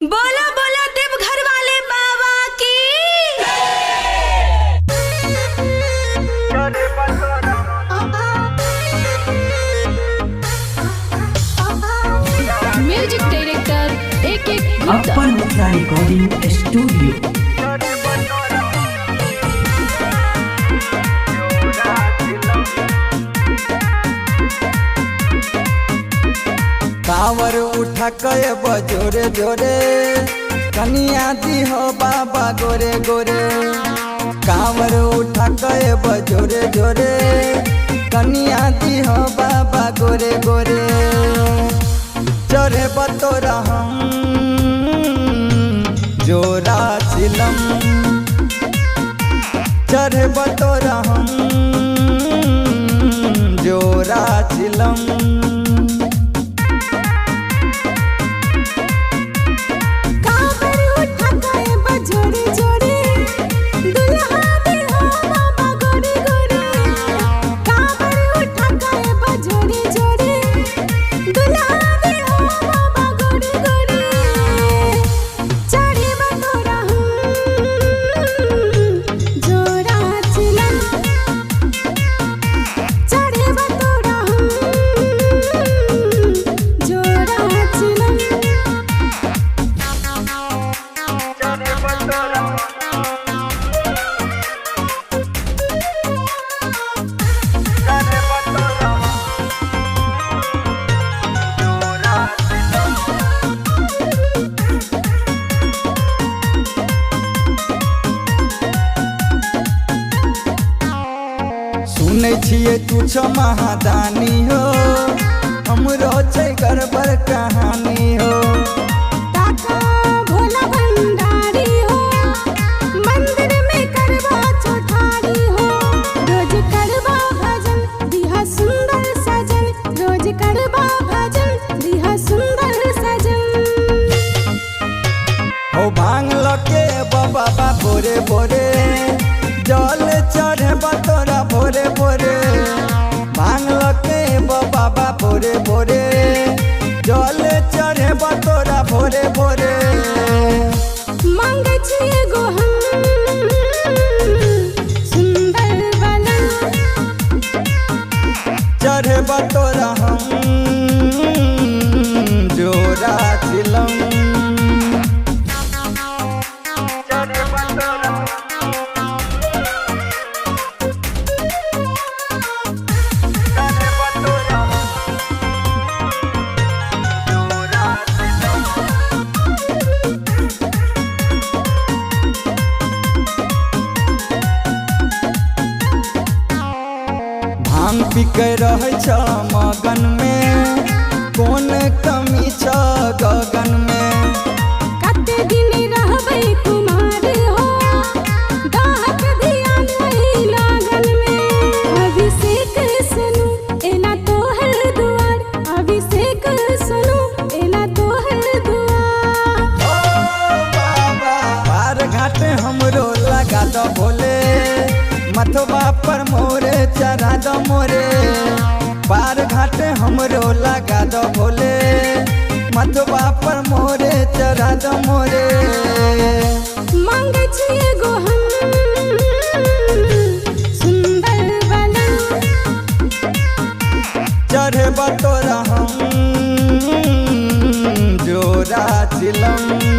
बोलो बोलो देवघर वाले बाबा की। म्यूजिक डायरेक्टर एक अपर मिथिला रिकॉर्डिंग स्टूडियो। कांवर उठा के जोरे जोरे कनिया दी हो बाबा गोरे गोरे। कांवर उठा के जोरे जोरे कनिया दी हो बाबा गोरे गोरे। चढ़े बतोरा हम जोरा चिलम, चढ़े बतोरा हम जोरा चिलम। सुनै छियै तू छ महादानी हो, हमरो छै गड़बड़ कहानी हो। काका भोला भंडारी हो, मंदिर में करवा चौठारी हो। रोज करवा भजन दिहा सुंदर सजन, रोज करवा भजन दिहा सुंदर सजन। हो भांग लके बाबा भोरे भोरे जल चढ़े बतोरा भोरे भोरे। भांग लके बाबा भोरे भोरे जल चढ़े बतोरा भोरे भोरे। मांगे छिए गो हम सुंदर वाला, चढ़े बतोरा हम जोरा चिलम। भांग पी के रहे छ मगन में, कौन कमी छ गगन में। कते दिन रहबै कुमार हो, गाहक ध्यान वही लागन में। अभिषेक सुनु एला तोहर दुआर, अभिषेक सुनु एला तोहर दुआर। ओ बाबा पार घाट हमरो लगा दो भोले, मथवा पर मोरे चढ़ा दो मोरे। पार घाट हमरो लगा दो भोले, मथवा पर मोरे चढ़ा दो मोरे। मांगे छिए गो हम सुंदर वाला, चढ़े बतोरा हम जोरा चिलम।